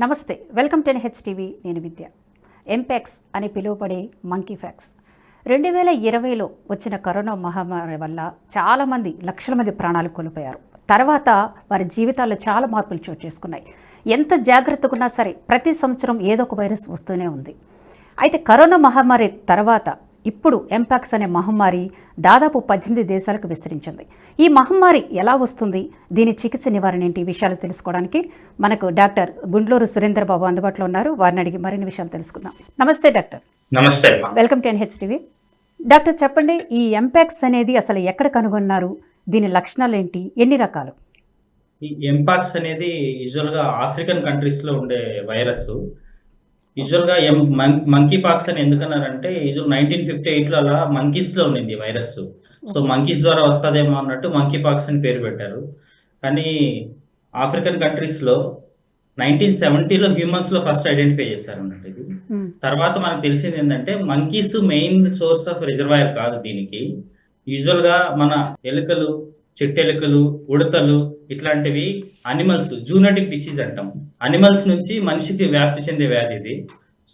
నమస్తే, welcome to HTV. నేను విద్య. Mpox అని పిలువబడే మంకీ ఫ్యాక్స్ 2020లో వచ్చిన కరోనా మహమ్మారి వల్ల చాలామంది లక్షల మంది ప్రాణాలు కోల్పోయారు. తర్వాత వారి జీవితాల్లో చాలా మార్పులు చోటు చేసుకున్నాయి. ఎంత జాగ్రత్తగా ఉన్నా సరే ప్రతి సంవత్సరం ఏదో ఒక వైరస్ వస్తూనే ఉంది. అయితే కరోనా మహమ్మారి తర్వాత ఇప్పుడు ఎంపాక్స్ అనే మహమ్మారి దాదాపు 18 దేశాలకు విస్తరించింది. ఈ మహమ్మారి ఎలా వస్తుంది, దీని చికిత్స నివారణ ఏంటి, ఈ విషయాలు తెలుసుకోవడానికి మనకు డాక్టర్ గుండ్లూరు సురేందర్ బాబు అందుబాటులో ఉన్నారు. వారిని అడిగి మరిన్ని విషయాలు తెలుసుకుందాం. నమస్తే డాక్టర్. నమస్తే. Welcome to HTV. డాక్టర్ చెప్పండి, ఈ ఎంపాక్స్ అనేది అసలు ఎక్కడ కనుగొన్నారు, దీని లక్షణాలు ఏంటి, ఎన్ని రకాలు? ఈ ఎంపాక్స్ అనేది యూజువల్గా ఆఫ్రికన్ కంట్రీస్లో ఉండే వైరస్. యూజువల్గా మంకీ పాక్స్ అని ఎందుకన్నారంటే యూజువల్ 1958లో అలా మంకీస్లో ఉండింది వైరస్. సో మంకీస్ ద్వారా వస్తుందేమో అన్నట్టు మంకీ పాక్స్ అని పేరు పెట్టారు. కానీ ఆఫ్రికన్ కంట్రీస్లో 1970లో హ్యూమన్స్లో ఫస్ట్ ఐడెంటిఫై చేశారు అన్నట్టు ఇది. తర్వాత మనకు తెలిసింది ఏంటంటే monkeys main source of reservoir కాదు దీనికి. యూజువల్గా మన ఎలుకలు, చెట్టెలుకలు, ఉడతలు ఇట్లాంటివి అనిమల్స్, జూనోటిక్ డిసీజ్ అంటాం, అనిమల్స్ నుంచి మనిషికి వ్యాప్తి చెందే వ్యాధి ఇది.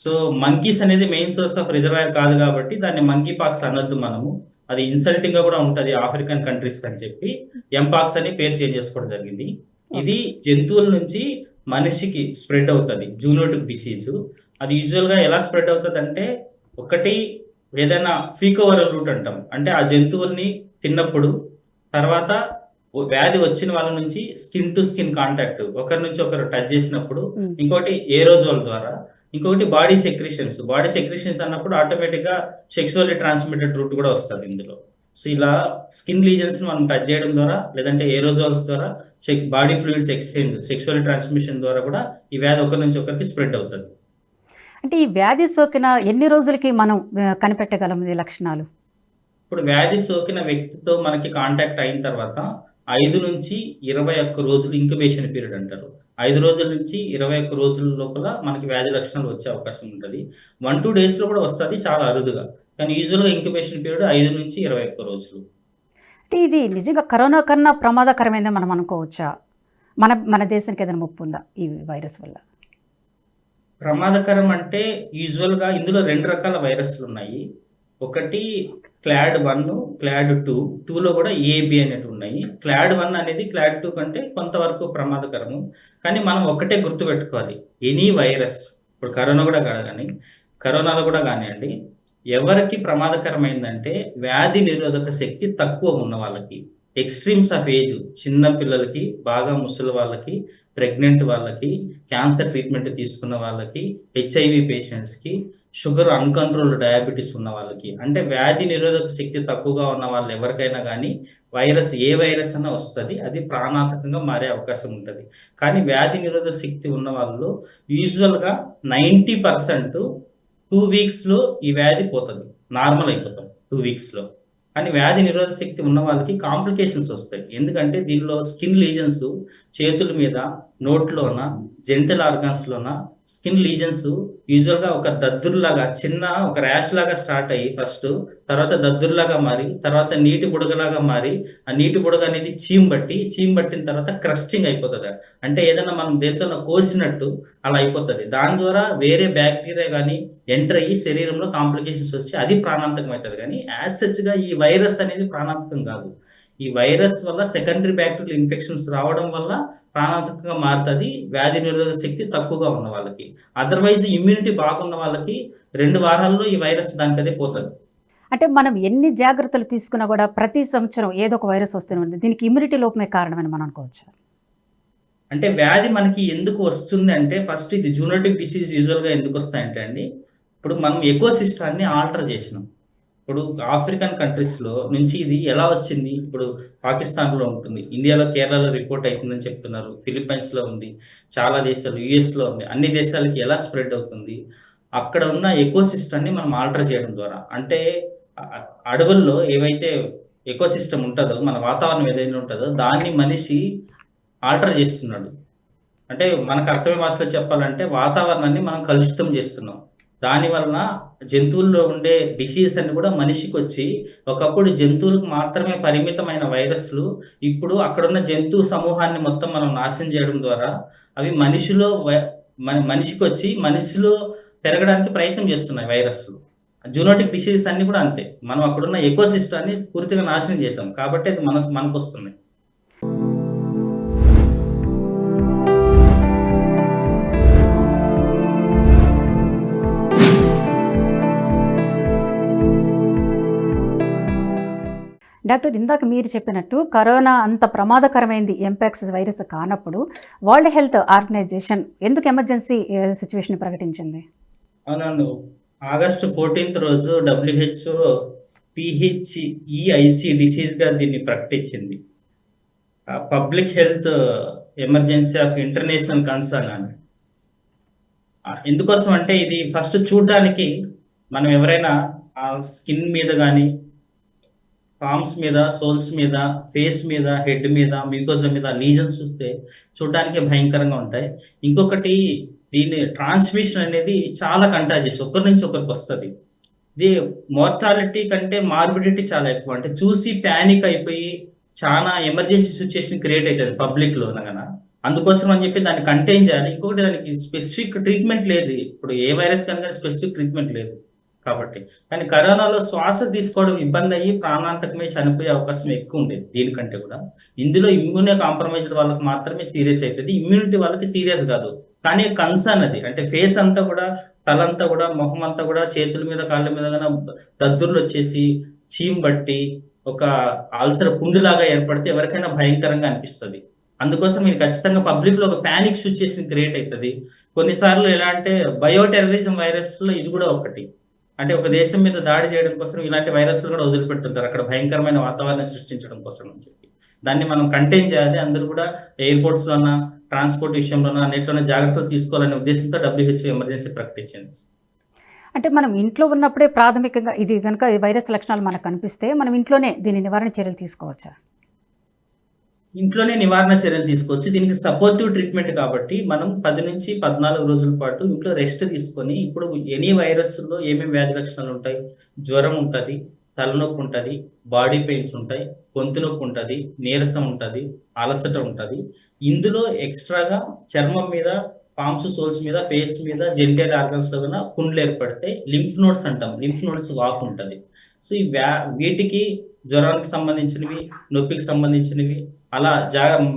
సో మంకీస్ అనేది మెయిన్ సోర్స్ ఆఫ్ రిజర్వాయర్ కాదు కాబట్టి దాన్ని మంకీ పాక్స్ అనొద్దు మనము. అది ఇన్సల్టింగ్ గా కూడా ఉంటుంది ఆఫ్రికన్ కంట్రీస్ అని చెప్పి ఎంపాక్స్ అని పేరు చేంజ్ చేసుకోవడం జరిగింది. ఇది జంతువుల నుంచి మనిషికి స్ప్రెడ్ అవుతుంది, జూనోటిక్ డిసీజ్. అది యూజువల్ గా ఎలా స్ప్రెడ్ అవుతుంది అంటే, ఒకటి ఏదైనా ఫీకోవరల్ రూట్ అంటాం, అంటే ఆ జంతువుల్ని తిన్నప్పుడు, తర్వాత వ్యాధి వచ్చిన వాళ్ళ నుంచి స్కిన్ టు స్కిన్ కాంటాక్ట్, ఒకరి నుంచి ఒకరు టచ్ చేసినప్పుడు, ఇంకోటి ఏరోజోల్ ద్వారా, ఇంకొకటి బాడీ సెక్రీషన్స్ అన్నప్పుడు ఆటోమేటిక్ గా సెక్సువల్లీ ట్రాన్స్మిటెడ్ రూట్ కూడా వస్తుంది ఇందులో. సో ఇలా స్కిన్ లీజన్స్ మనం టచ్ చేయడం ద్వారా, లేదంటే ఏరోజోల్స్ ద్వారా, body fluids exchange, sexual transmission ద్వారా కూడా ఈ వ్యాధి ఒకరి నుంచి ఒకరికి స్ప్రెడ్ అవుతుంది. అంటే ఈ వ్యాధి సోకిన ఎన్ని రోజులకి మనం కనిపెట్టగలం ఈ లక్షణాలు? ఇప్పుడు వ్యాధి సోకిన వ్యక్తితో మనకి కాంటాక్ట్ అయిన తర్వాత 5 నుంచి 21 రోజులు ఇంక్యుబేషన్ పీరియడ్ అంటారు. 5 రోజుల నుంచి 21 రోజుల లోపల మనకి వ్యాధి లక్షణాలు వచ్చే అవకాశం ఉంటుంది. 1-2 డేస్లో కూడా వస్తుంది, చాలా అరుదుగా. కానీ యూజువల్గా ఇంక్యుబేషన్ పీరియడ్ 5 నుంచి 21 రోజులు. అంటే ఇది నిజంగా కరోనా కన్నా ప్రమాదకరమైందని మనం అనుకోవచ్చా? మన దేశానికి ఏదైనా ముప్పు ఉందా ఈ వైరస్ వల్ల? ప్రమాదకరం అంటే యూజువల్గా ఇందులో 2 రకాల వైరస్లు ఉన్నాయి. ఒకటి క్లాడ్ 1, క్లాడ్ 2. 2లో కూడా ఏబి అనేవి ఉన్నాయి. క్లాడ్ 1 అనేది క్లాడ్ 2 కంటే కొంతవరకు ప్రమాదకరము. కానీ మనం ఒకటే గుర్తుపెట్టుకోవాలి, ఎనీ వైరస్, ఇప్పుడు కరోనా కూడా కాదు కానీ కరోనాలో కూడా కానివ్వండి, ఎవరికి ప్రమాదకరమైందంటే వ్యాధి నిరోధక శక్తి తక్కువ ఉన్న వాళ్ళకి, ఎక్స్ట్రీమ్స్ ఆఫ్ ఏజ్, చిన్న పిల్లలకి, బాగా ముసలి వాళ్ళకి, ప్రెగ్నెంట్ వాళ్ళకి, క్యాన్సర్ ట్రీట్మెంట్ తీసుకున్న వాళ్ళకి, హెచ్ఐవి పేషెంట్స్కి, షుగర్, అన్కంట్రోల్డ్ డయాబెటీస్ ఉన్న వాళ్ళకి, అంటే వ్యాధి నిరోధక శక్తి తక్కువగా ఉన్న వాళ్ళు ఎవరికైనా కానీ ఏ వైరస్ అన్నా వస్తుంది, అది ప్రాణాంతకంగా మారే అవకాశం ఉంటుంది. కానీ వ్యాధి నిరోధక శక్తి ఉన్న వాళ్ళు యూజువల్గా 90% 2 వీక్స్లో ఈ వ్యాధి పోతుంది, నార్మల్ అయిపోతాం 2 వీక్స్లో. కానీ వ్యాధి నిరోధక శక్తి ఉన్న వాళ్ళకి కాంప్లికేషన్స్ వస్తాయి. ఎందుకంటే దీనిలో స్కిన్ లీజన్స్ చేతుల మీద, నోట్లోన, జెంటల్ ఆర్గాన్స్లోన స్కిన్ లీజన్స్ యూజువల్గా ఒక దద్దుర్లాగా, చిన్న ఒక ర్యాష్ లాగా స్టార్ట్ అయ్యి ఫస్ట్, తర్వాత దద్దుర్లాగా మారి, తర్వాత నీటి బుడగలాగా మారి, ఆ నీటి బుడగ అనేది చీమ్ పట్టిన తర్వాత క్రస్టింగ్ అయిపోతుంది. అంటే ఏదైనా మనం దేంతో కోసినట్టు అలా అయిపోతుంది. దాని ద్వారా వేరే బ్యాక్టీరియా కానీ ఎంటర్ అయ్యి శరీరంలో కాంప్లికేషన్స్ వచ్చి అది ప్రాణాంతకం అవుతుంది. కానీ యాజ్ సచ్గా ఈ వైరస్ అనేది ప్రాణాంతకం కాదు. ఈ వైరస్ వల్ల సెకండరీ బ్యాక్టీరియల్ ఇన్ఫెక్షన్స్ రావడం వల్ల ప్రాణాంతకంగా మారుతుంది వ్యాధి నిరోధక శక్తి తక్కువగా ఉన్న వాళ్ళకి. అదర్వైజ్ ఇమ్యూనిటీ బాగున్న వాళ్ళకి 2 వారాల్లో ఈ వైరస్ దానికదే పోతుంది. అంటే మనం ఎన్ని జాగ్రత్తలు తీసుకున్నా కూడా ప్రతి సంవత్సరం ఏదో ఒక వైరస్ వస్తూనే ఉంది. దీనికి ఇమ్యూనిటీ లోపమే కారణమని మనం అనుకోవచ్చు. అంటే వ్యాధి మనకి ఎందుకు వస్తుంది అంటే, ఫస్ట్ ఇది జూనోటిక్ డిసీజ్ యూజువల్గా ఎందుకు వస్తాయంటే అండి, ఇప్పుడు మనం ఎకోసిస్టాన్ని ఆల్టర్ చేసినాం. ఇప్పుడు ఆఫ్రికన్ కంట్రీస్లో నుంచి ఇది ఎలా వచ్చింది, ఇప్పుడు పాకిస్తాన్లో ఉంటుంది, ఇండియాలో కేరళలో రిపోర్ట్ అవుతుందని చెప్తున్నారు, ఫిలిప్పైన్స్లో ఉంది, చాలా దేశాలు, యుఎస్లో ఉంది, అన్ని దేశాలకి ఎలా స్ప్రెడ్ అవుతుంది, అక్కడ ఉన్న ఎకోసిస్టాన్ని మనం ఆల్టర్ చేయడం ద్వారా. అంటే అడవుల్లో ఏవైతే ఎకోసిస్టమ్ ఉంటుందో, మన వాతావరణం ఏదైనా ఉంటుందో దాన్ని మనిషి ఆల్టర్ చేస్తున్నాడు. అంటే మనకు అర్థమయ్యే భాషలో చెప్పాలంటే వాతావరణాన్ని మనం కలుషితం చేస్తున్నాం. దానివలన జంతువుల్లో ఉండే డిసీజ్ అని కూడా మనిషికి వచ్చి, ఒకప్పుడు జంతువులకు మాత్రమే పరిమితమైన వైరస్లు ఇప్పుడు అక్కడున్న జంతు సమూహాన్ని మొత్తం మనం నాశనం చేయడం ద్వారా అవి మనిషిలో మనిషికి వచ్చి మనిషిలో పెరగడానికి ప్రయత్నం చేస్తున్నాయి వైరస్లు. జూనోటిక్ డిసీజెస్ అన్ని కూడా అంతే. మనం అక్కడున్న ఎకో సిస్టాన్ని పూర్తిగా నాశనం చేసాం కాబట్టి అది మనకు వస్తున్నాయి. డాక్టర్, ఇందాక మీరు చెప్పినట్టు కరోనా అంత ప్రమాదకరమైంది ఎంపాక్స్ వైరస్ కానప్పుడు వరల్డ్ హెల్త్ ఆర్గనైజేషన్ ఎందుకు ఎమర్జెన్సీ సిచ్యువేషన్ ప్రకటించింది? అవునవును. ఆగస్టు 14th రోజు WHO PHEIC డిసీజ్గా దీన్ని ప్రకటించింది. Public health emergency of international concern అని. ఎందుకోసం అంటే ఇది ఫస్ట్ చూడడానికి మనం ఎవరైనా ఆ స్కిన్ మీద కానీ, పామ్స్ మీద, సోల్స్ మీద, ఫేస్ మీద, హెడ్ మీద, మ్యూకోజా మీద లీజన్స్ చూస్తే చూడడానికి భయంకరంగా ఉంటాయి. ఇంకొకటి దీని ట్రాన్స్మిషన్ అనేది చాలా కంటాజియస్, ఒకరి నుంచి ఒకరికి వస్తుంది. ఇది మోర్టాలిటీ కంటే మార్బిడిటీ చాలా ఎక్కువ. అంటే చూసి ప్యానిక్ అయిపోయి చాలా ఎమర్జెన్సీ సిచ్యుయేషన్ క్రియేట్ అవుతుంది పబ్లిక్లో అనగా. అందుకోసం అని చెప్పి దాన్ని కంటైన్ చేయాలి. ఇంకొకటి దానికి స్పెసిఫిక్ ట్రీట్మెంట్ లేదు. ఇప్పుడు ఏ వైరస్ కనుక స్పెసిఫిక్ ట్రీట్మెంట్ లేదు కాబట్టి. కానీ కరోనాలో శ్వాస తీసుకోవడం ఇబ్బంది అయ్యి ప్రాణాంతకమే చనిపోయే అవకాశం ఎక్కువ ఉండేది దీనికంటే కూడా. ఇందులో ఇమ్యూనే కాంప్రమైజ్డ్ వాళ్ళకి మాత్రమే సీరియస్ అవుతుంది, ఇమ్యూనిటీ వాళ్ళకి సీరియస్ కాదు. కానీ కన్సర్న్ అది అంటే ఫేస్ అంతా కూడా, తలంతా కూడా, మొహం అంతా కూడా, చేతుల మీద కాళ్ళ మీద దద్దుర్లు వచ్చేసి, చీమ్ బట్టి, ఒక ఆల్సర్ పుండులాగా ఏర్పడితే ఎవరికైనా భయంకరంగా అనిపిస్తుంది. అందుకోసం ఇది ఖచ్చితంగా పబ్లిక్లో ఒక ప్యానిక్ సిచ్యుయేషన్ క్రియేట్ అవుతుంది. కొన్నిసార్లు ఎలా అంటే బయోటెర్రరిజం వైరస్లో ఇది కూడా ఒకటి. అంటే ఒక దేశం మీద దాడి చేయడం కోసం ఇలాంటి వైరస్లు కూడా వదిలిపెడుతుంటారు అక్కడ భయంకరమైన వాతావరణం సృష్టించడం కోసం అని చెప్పి. దాన్ని మనం కంటైన్ చేయాలి. అందరూ కూడా ఎయిర్పోర్ట్స్లోన, ట్రాన్స్పోర్ట్ విషయంలోన, అన్నిట్లోనే జాగ్రత్తలు తీసుకోవాలనే ఉద్దేశంతో WHO ఎమర్జెన్సీ ప్రకటించింది. అంటే మనం ఇంట్లో ఉన్నప్పుడే ప్రాథమికంగా ఇది కనుక వైరస్ లక్షణాలు మనకు కనిపిస్తే మనం ఇంట్లోనే దీని నివారణ చర్యలు తీసుకోవచ్చా? ఇంట్లోనే నివారణ చర్యలు తీసుకోవచ్చు. దీనికి సపోర్టివ్ ట్రీట్మెంట్ కాబట్టి మనం 10 నుంచి 14 రోజుల పాటు ఇంట్లో రెస్ట్ తీసుకొని, ఇప్పుడు ఎనీ వైరస్లో ఏమేమి వ్యాధి లక్షణాలు ఉంటాయి? జ్వరం ఉంటుంది, తలనొప్పి ఉంటుంది, బాడీ పెయిన్స్ ఉంటాయి, గొంతు నొప్పి ఉంటుంది, నీరసం ఉంటుంది, అలసట ఉంటుంది. ఇందులో ఎక్స్ట్రాగా చర్మం మీద, పామ్స్, సోల్స్ మీద, ఫేస్ మీద, జెనిటల్ ఆర్గన్స్లో కూడా పుండ్లు ఏర్పడితే లింఫ్ నోడ్స్ అంటాం, లింఫ్ నోడ్స్ వాపు ఉంటుంది. సో ఈ వీటికి జ్వరానికి సంబంధించినవి, నొప్పికి సంబంధించినవి అలా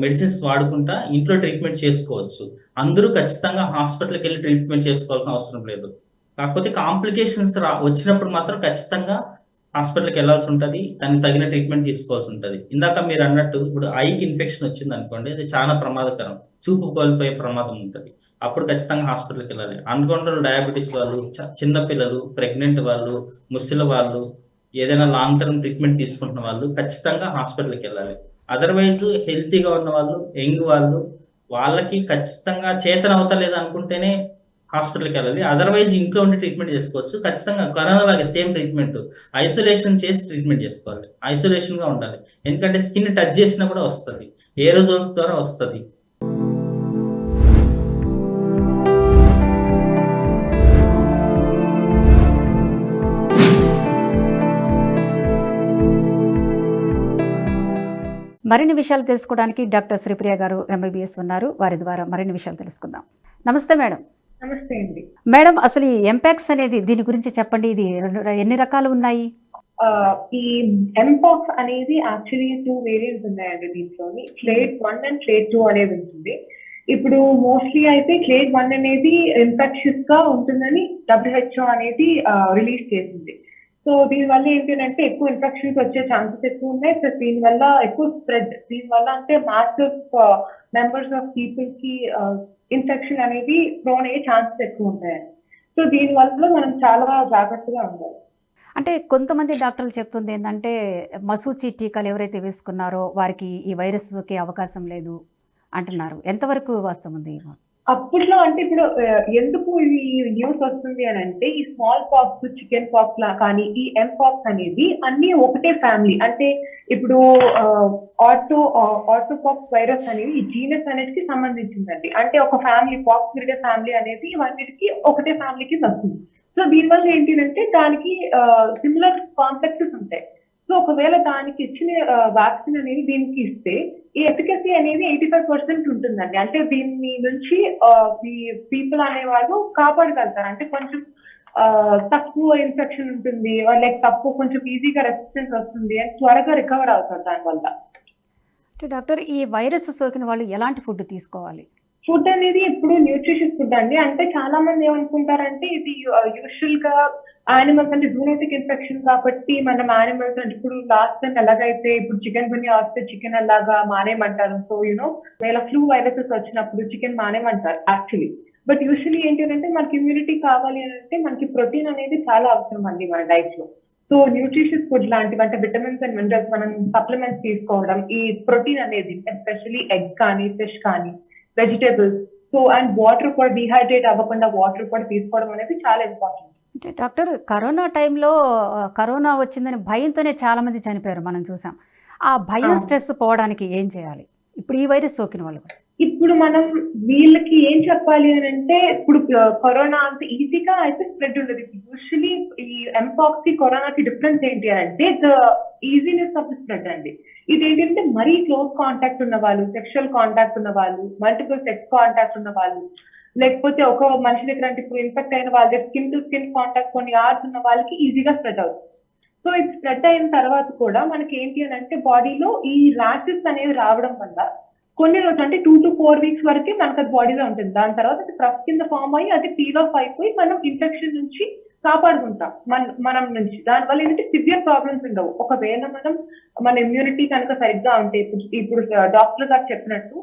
మెడిసిన్స్ వాడుకుంటా ఇంట్లో ట్రీట్మెంట్ చేసుకోవచ్చు. అందరూ ఖచ్చితంగా హాస్పిటల్కి వెళ్ళి ట్రీట్మెంట్ చేసుకోవాల్సిన అవసరం లేదు. కాకపోతే కాంప్లికేషన్స్ వచ్చినప్పుడు మాత్రం ఖచ్చితంగా హాస్పిటల్కి వెళ్ళాల్సి ఉంటుంది, దానికి తగిన ట్రీట్మెంట్ తీసుకోవాల్సి ఉంటుంది. ఇందాక మీరు అన్నట్టు ఇప్పుడు ఐకి ఇన్ఫెక్షన్ వచ్చింది అనుకోండి, అది చాలా ప్రమాదకరం, చూపు కోల్పోయే ప్రమాదం ఉంటుంది. అప్పుడు ఖచ్చితంగా హాస్పిటల్కి వెళ్ళాలి. అన్కంట్రోల్ డయాబెటీస్ వాళ్ళు, చిన్నపిల్లలు, ప్రెగ్నెంట్ వాళ్ళు, ముసలి వాళ్ళు, ఏదైనా లాంగ్ టర్మ్ ట్రీట్మెంట్ తీసుకుంటున్న వాళ్ళు ఖచ్చితంగా హాస్పిటల్కి వెళ్ళాలి. అదర్వైజ్ హెల్తీగా ఉన్న వాళ్ళు, యంగ్ వాళ్ళు, వాళ్ళకి ఖచ్చితంగా చేతన అవుతలేదు అనుకుంటేనే హాస్పిటల్కి వెళ్ళాలి. అదర్వైజ్ ఇంట్లో ఉండి ట్రీట్మెంట్ చేసుకోవచ్చు. ఖచ్చితంగా కరోనా లాగే సేమ్ ట్రీట్మెంట్, ఐసోలేషన్ చేసి ట్రీట్మెంట్ చేసుకోవాలి. ఐసోలేషన్గా ఉండాలి. ఎందుకంటే స్కిన్ టచ్ చేసినా కూడా వస్తుంది, ఏరోజోల్స్ ద్వారా వస్తుంది. మరిన్ని విషయాలు తెలుసుకోవడానికి డాక్టర్ శ్రీప్రియ గారు MBBS ఉన్నారు. వారి ద్వారా మరిన్ని విషయాలు తెలుసుకుందాం. నమస్తే మేడం. నమస్తే అండి. మేడం, అసలు ఈ ఎంపాక్స్ అనేది దీని గురించి చెప్పండి. ఇది ఎన్ని రకాలు ఉన్నాయి? ఈ ఎంపాక్స్ అనేది యాక్చువల్లీ 2 వేరియంట్స్ ఉన్నాయండి దీంట్లోని. క్లేడ్ 1 అండ్ క్లేడ్ 2 అనేది ఉంటుంది. ఇప్పుడు మోస్ట్లీ అయితే క్లేడ్ 1 అనేది ఇన్ఫెక్షస్ గా ఉంటుందని WHO అనేది రిలీజ్ చేసింది. సో దీనివల్ల ఏంటంటే ఎక్కువ ఇన్ఫెక్షన్స్ వచ్చే ఛాన్సెస్ ఎక్కువ ఉన్నాయి. ప్లస్ దీనివల్ల ఎక్కువ స్ప్రెడ్, దీనివల్ల అంటే మాసివ్ మెంబర్స్ ఆఫ్ పీపుల్ కి ఇన్ఫెక్షన్ అనేది ప్రోన్ అయ్యే ఛాన్సెస్ ఎక్కువ ఉంటాయండి. సో దీనివల్ల మనం చాలా జాగ్రత్తగా ఉండాలి. అంటే కొంతమంది డాక్టర్లు చెప్తుంది ఏంటంటే మసూచి టీకాలు ఎవరైతే వేసుకున్నారో వారికి ఈ వైరస్కి అవకాశం లేదు అంటున్నారు. ఎంతవరకు వాస్తవం ఉంది? అప్పట్లో అంటే ఇప్పుడు ఎందుకు ఈ న్యూస్ వస్తుంది అని అంటే ఈ స్మాల్ పాక్స్, చికెన్ పాక్స్ లా కానీ ఈ ఎంపాక్స్ అనేది అన్ని ఒకటే ఫ్యామిలీ. అంటే ఇప్పుడు ఆర్థోపాక్స్ వైరస్ అనేది ఈ జీనస్ అనేది సంబంధించిందండి. అంటే ఒక ఫ్యామిలీ పాక్స్ విరిగే ఫ్యామిలీ అనేది ఇవన్నిటికీ ఒకటే ఫ్యామిలీకి వస్తుంది. సో దీనివల్ల ఏంటంటే దానికి సిమిలర్ కాంప్లెక్సెస్ ఉంటాయి. సో ఒకవేళ దానికి ఇచ్చిన వ్యాక్సిన్ అనేది దీనికి ఇస్తే ఈ ఎఫికసీ అనేది 85% ఉంటుందండి. అంటే దీని నుంచి పీపుల్ అనేవాళ్ళు కాపాడగలుగుతారు. అంటే కొంచెం తక్కువ ఇన్ఫెక్షన్ ఉంటుంది, లైక్ తక్కువ కొంచెం ఈజీగా రెసిస్టెన్స్ వస్తుంది అని త్వరగా రికవర్ అవుతారు దానివల్ల. అంటే డాక్టర్, ఈ వైరస్ సోకిన వాళ్ళు ఎలాంటి ఫుడ్ తీసుకోవాలి? ఫుడ్ అనేది ఇప్పుడు న్యూట్రిషియస్ ఫుడ్ అండి. అంటే చాలా మంది ఏమనుకుంటారంటే ఇది యూజువల్ గా యానిమల్స్ అంటే జూనోటిక్ ఇన్ఫెక్షన్ కాబట్టి మనం యానిమల్స్ అంటే ఇప్పుడు లాస్ట్ టైం ఎలాగైతే ఇప్పుడు చికెన్ గునియా వస్తే చికెన్ అలాగా మానేయమంటారు. సో ఇలా ఫ్లూ వైరసెస్ వచ్చినప్పుడు చికెన్ మానేయమంటారు యాక్చువల్లీ. బట్ యూజువల్లీ ఏంటి అంటే మనకి ఇమ్యూనిటీ కావాలి అని అంటే మనకి ప్రోటీన్ అనేది చాలా అవసరం అండి మన డైట్ లో. సో న్యూట్రిషియస్ ఫుడ్ లాంటివి అంటే విటమిన్స్ అండ్ మినరల్స్ మనం సప్లిమెంట్స్ తీసుకోవడం, ఈ ప్రోటీన్ అనేది ఎస్పెషల్లీ ఎగ్ కానీ ఫిష్ కానీ వెజిటేబుల్స్, సో అండ్ వాటర్ కూడా డిహైడ్రేట్ అవ్వకుండా వాటర్ కూడా తీసుకోవడం అనేది చాలా ఇంపార్టెంట్. అంటే డాక్టర్, కరోనా టైంలో కరోనా వచ్చిందని భయంతోనే చాలామంది చనిపోయారు, మనం చూసాం. ఆ భయం స్ట్రెస్ పోవడానికి ఏం చేయాలి ఇప్పుడు ఈ వైరస్ సోకిన వాళ్ళు? ఇప్పుడు మనం వీళ్ళకి ఏం చెప్పాలి అని అంటే ఇప్పుడు కరోనా అంత ఈజీగా అయితే స్ప్రెడ్ ఉండదు. యూజువలీ ఈ ఎంపాక్స్ కరోనాకి డిఫరెన్స్ ఏంటి అని అంటే the easiness of the spread అండి. ఇదేంటంటే మరీ క్లోజ్ కాంటాక్ట్ ఉన్న వాళ్ళు, సెక్షువల్ కాంటాక్ట్ ఉన్న వాళ్ళు, మల్టిపుల్ సెక్స్ కాంటాక్ట్ ఉన్న వాళ్ళు, లేకపోతే ఒక మనిషి దగ్గర అంటే ఇప్పుడు ఇన్ఫెక్ట్ అయిన వాళ్ళ స్కిన్ టు స్కిన్ కాంటాక్ట్ కొన్ని అవర్స్ ఉన్న వాళ్ళకి ఈజీగా స్ప్రెడ్ అవుతుంది. సో ఇది స్ప్రెడ్ అయిన తర్వాత కూడా మనకి ఏంటి అని అంటే బాడీలో ఈ ర్యాషెస్ అనేవి రావడం వల్ల కొన్ని రోజులు అంటే 2 to 4 weeks వరకే మనకు అది బాడీలో ఉంటుంది. దాని తర్వాత అది క్రఫ్ కింద ఫామ్ అయ్యి అది పీల్ ఆఫ్ అయిపోయి మనం ఇన్ఫెక్షన్ నుంచి కాపాడుకుంటాం మనం నుంచి. దానివల్ల ఏంటంటే సివియర్ ప్రాబ్లమ్స్ ఉండవు. ఒకవేళ మన ఇమ్యూనిటీ కనుక సరిగ్గా ఉంటే ఇప్పుడు డాక్టర్ గారు చెప్పినట్టు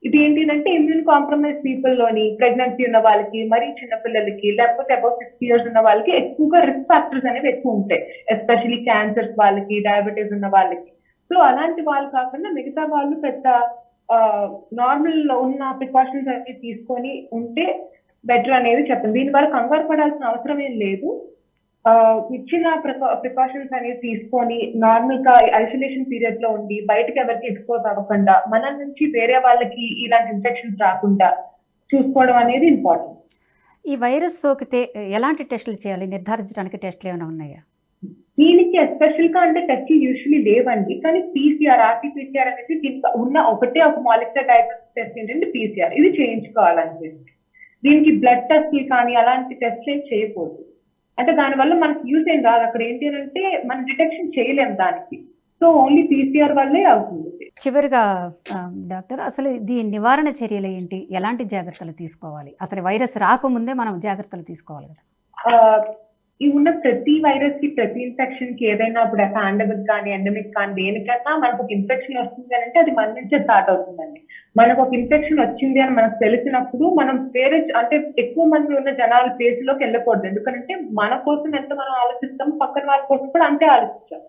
ఇది ఏంటి అంటే ఇమ్యూన్ కాంప్రమైజ్ పీపుల్ లోని ప్రెగ్నెన్సీ ఉన్న వాళ్ళకి, మరీ చిన్న పిల్లలకి, లేకపోతే అబౌట్ 60 years ఉన్న వాళ్ళకి ఎక్కువగా రిస్క్ ఫ్యాక్టర్స్ అనేవి ఎక్కువ ఉంటాయి. ఎస్పెషల్లీ క్యాన్సర్స్ వాళ్ళకి, డయాబెటీస్ ఉన్న వాళ్ళకి. సో అలాంటి వాళ్ళు కాకుండా మిగతా వాళ్ళు పెద్ద నార్మల్ ఉన్న ప్రికాషన్స్ అన్ని తీసుకొని ఉంటే బెటర్ అనేది చెప్తాను. దీని వల్ల కంగారు పడాల్సిన అవసరం ఏం లేదు. ఇచ్చిన ప్రికాషన్స్ అనేది తీసుకొని నార్మల్ గా ఐసోలేషన్ పీరియడ్ లో ఉండి బయటకు ఎవరికి ఎక్స్పోజ్ అవ్వకుండా మన నుంచి వేరే వాళ్ళకి ఇలాంటి ఇన్ఫెక్షన్స్ రాకుండా చూసుకోవడం అనేది ఇంపార్టెంట్. ఈ వైరస్ సోకితే ఎలాంటి టెస్టులు చేయాలి? నిర్ధారించడానికి టెస్టులు ఏమైనా ఉన్నాయా? దీనికి ఎస్పెషల్ గా అంటే టెస్ట్ యూజువల్లీ లేవండి. కానీ పీసీఆర్, ఆర్టీపీసీఆర్ అనేది దీనికి ఉన్న ఒక మాలిక్యులర్ డయాగ్నోస్టిక్ టెస్ట్ ఏంటంటే పీసీఆర్. ఇది చేయించుకోవాలని. దీనికి బ్లడ్ టెస్ట్లు కానీ అలాంటి టెస్ట్ ఏం చేయకూడదు. అంటే దానివల్ల మనకి యూజ్ ఏం రాదు. అక్కడ ఏంటి అంటే మనం డిటెక్షన్ చేయలేము దానికి. సో ఓన్లీ పీసీఆర్ వల్లే అవుతుంది. చివరిగా డాక్టర్, అసలు దీని నివారణ చర్యలు ఏంటి? ఎలాంటి జాగ్రత్తలు తీసుకోవాలి? అసలు వైరస్ రాకముందే మనం జాగ్రత్తలు తీసుకోవాలి కదా? ఈ ఉన్న ప్రతి వైరస్ కి, ప్రతి ఇన్ఫెక్షన్ కి ఏదైనా ఇప్పుడు పాండమిక్ కానీ ఎండమిక్ కానీ దేనికన్నా మనకు ఒక ఇన్ఫెక్షన్ వస్తుంది అని అంటే అది మన నుంచే స్టార్ట్ అవుతుందండి. మనకు ఒక ఇన్ఫెక్షన్ వచ్చింది అని మనకు తెలిసినప్పుడు మనం వేరే అంటే ఎక్కువ మంది ఉన్న జనాల ప్లేస్లోకి వెళ్ళకూడదు. ఎందుకంటే మన కోసం ఎంత మనం ఆలోచిస్తాం, పక్కన వాళ్ళ కోసం కూడా అంతే ఆలోచించాం.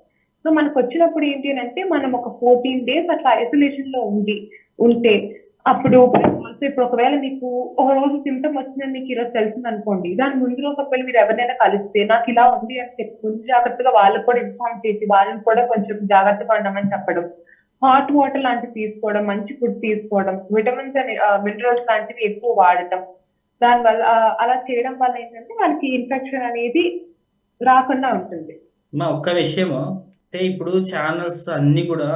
సో మనకు వచ్చినప్పుడు ఏంటి అంటే మనం ఒక 14 days అట్లా ఐసోలేషన్ లో ఉంటే అప్పుడు ఇప్పుడు ఒకవేళ మీకు ఒక రోజు సిమ్టమ్ వచ్చిందని మీకు ఈరోజు తెలిసింది అనుకోండి, దాని ముందు రోజు ఒకవేళ మీరు ఎవరైనా కలిస్తే నాకు ఇలా ఉంది అని చెప్పి ముందు జాగ్రత్తగా వాళ్ళకి కూడా ఇన్ఫార్మ్ చేసి వాళ్ళని కూడా కొంచెం జాగ్రత్తగా ఉండమని చెప్పడం, హాట్ వాటర్ లాంటివి తీసుకోవడం, మంచి ఫుడ్ తీసుకోవడం, విటమిన్స్ అండ్ మినరల్స్ లాంటివి ఎక్కువ వాడటం, దానివల్ల అలా చేయడం వల్ల ఏంటంటే మనకి ఇన్ఫెక్షన్ అనేది రాకుండా ఉంటుంది. ఒక్క విషయము అంటే ఇప్పుడు ఛానల్స్ అన్ని కూడా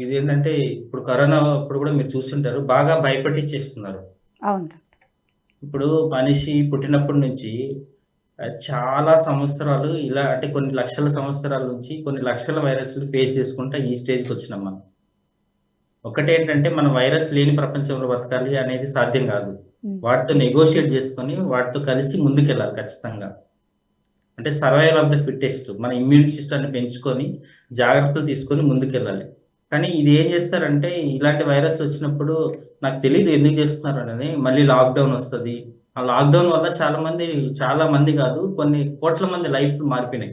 ఇదేంటంటే ఇప్పుడు కరోనా అప్పుడు కూడా మీరు చూస్తుంటారు, బాగా భయపెట్టించేస్తున్నారు. అవును. ఇప్పుడు మనిషి పుట్టినప్పటి నుంచి చాలా సంవత్సరాలు ఇలా అంటే కొన్ని లక్షల సంవత్సరాల నుంచి కొన్ని లక్షల వైరస్లు ఫేస్ చేసుకుంటా ఈ స్టేజ్కి వచ్చినాం మనం. ఒకటేంటంటే మన వైరస్ లేని ప్రపంచంలో బతకాలి అనేది సాధ్యం కాదు. వాటితో నెగోషియేట్ చేసుకొని వాటితో కలిసి ముందుకెళ్ళాలి ఖచ్చితంగా. అంటే సర్వైవల్ ఆఫ్ ద ఫిట్టెస్ట్, మన ఇమ్యూన్ సిస్టమ్ని పెంచుకొని జాగ్రత్తలు తీసుకొని ముందుకెళ్ళాలి. కానీ ఇది ఏం చేస్తారంటే ఇలాంటి వైరస్ వచ్చినప్పుడు నాకు తెలియదు ఎందుకు చేస్తున్నారు అనేది, మళ్ళీ లాక్డౌన్ వస్తుంది. ఆ లాక్డౌన్ వల్ల చాలా మంది కాదు కొన్ని కోట్ల మంది లైఫ్ మారిపోయినాయి.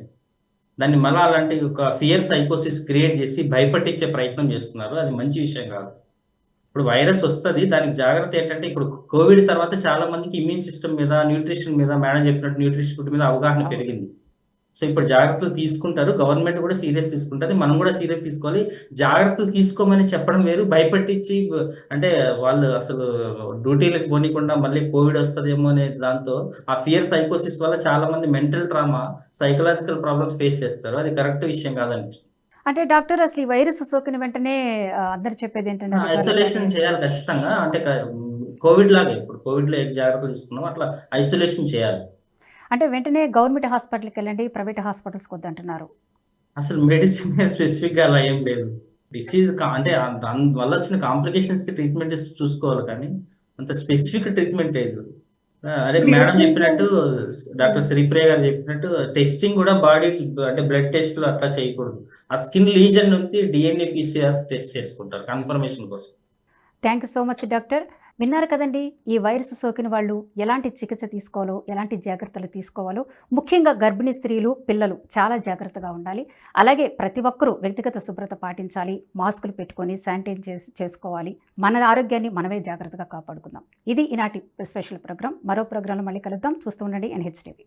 దాన్ని మళ్ళీ అలాంటి ఒక ఫియర్ సైకోసిస్ క్రియేట్ చేసి భయపట్టించే ప్రయత్నం చేస్తున్నారు. అది మంచి విషయం కాదు. ఇప్పుడు వైరస్ వస్తుంది, దానికి జాగ్రత్త ఏంటంటే ఇప్పుడు కోవిడ్ తర్వాత చాలా మందికి ఇమ్యూన్ సిస్టమ్ మీద, న్యూట్రిషన్ మీద, మేడం చెప్పినట్టు న్యూట్రిషన్ ఫుడ్ మీద అవగాహన పెరిగింది. సో ఇప్పుడు జాగ్రత్తలు తీసుకుంటారు, గవర్నమెంట్ కూడా సీరియస్ తీసుకుంటుంది, మనం కూడా సీరియస్ తీసుకోవాలి. జాగ్రత్తలు తీసుకోమని చెప్పడం వేరు, భయపెట్టించి అంటే వాళ్ళు అసలు డ్యూటీలకు పోనీకుండా మళ్ళీ కోవిడ్ వస్తుందేమో అనే దాంతో ఆ ఫియర్ సైకోసిస్ వల్ల చాలా మంది mental trauma, psychological problems face చేస్తారు. అది కరెక్ట్ విషయం కాదనిపిస్తుంది. అంటే డాక్టర్ అసలు ఈ వైరస్ సోకిన వెంటనే అందరు చెప్పేది ఏంటంటే ఐసోలేషన్ చేయాలి ఖచ్చితంగా. అంటే కోవిడ్ లాగే ఇప్పుడు కోవిడ్లో ఏ జాగ్రత్తలు తీసుకున్నాం అట్లా ఐసోలేషన్ చేయాలి. అంటే వెంటనే గవర్నమెంట్ హాస్పిటల్కి వెళ్ళండి, ప్రైవేట్ హాస్పిటల్స్కి వద్దంటున్నారు. అసలు మెడిసిన్ స్పెసిఫిక్గా అలా ఏం లేదు. డిసీజ్ అంటే దాని వల్ల వచ్చిన కాంప్లికేషన్స్కి ట్రీట్మెంట్ చూసుకోవాలి కానీ అంత స్పెసిఫిక్ ట్రీట్మెంట్ లేదు. అదే మేడం చెప్పినట్టు, డాక్టర్ శ్రీప్రియ గారు చెప్పినట్టు టెస్టింగ్ కూడా బాడీ అంటే బ్లడ్ టెస్ట్లు అట్లా చేయకూడదు. ఆ స్కిన్ లీజన్ నుంచి DNA PCR టెస్ట్ చేసుకుంటారు కన్ఫర్మేషన్ కోసం. Thank you so much doctor. విన్నారు కదండి, ఈ వైరస్ సోకిన వాళ్ళు ఎలాంటి చికిత్స తీసుకోవాలో, ఎలాంటి జాగ్రత్తలు తీసుకోవాలో, ముఖ్యంగా గర్భిణీ స్త్రీలు, పిల్లలు చాలా జాగ్రత్తగా ఉండాలి. అలాగే ప్రతి ఒక్కరూ వ్యక్తిగత శుభ్రత పాటించాలి, మాస్కులు పెట్టుకొని శానిటైజ్ చేసుకోవాలి. మన ఆరోగ్యాన్ని మనమే జాగ్రత్తగా కాపాడుకుందాం. ఇది ఈనాటి స్పెషల్ ప్రోగ్రామ్. మరో ప్రోగ్రాంలో మళ్ళీ కలుద్దాం. చూస్తూ ఉండండి NHTV.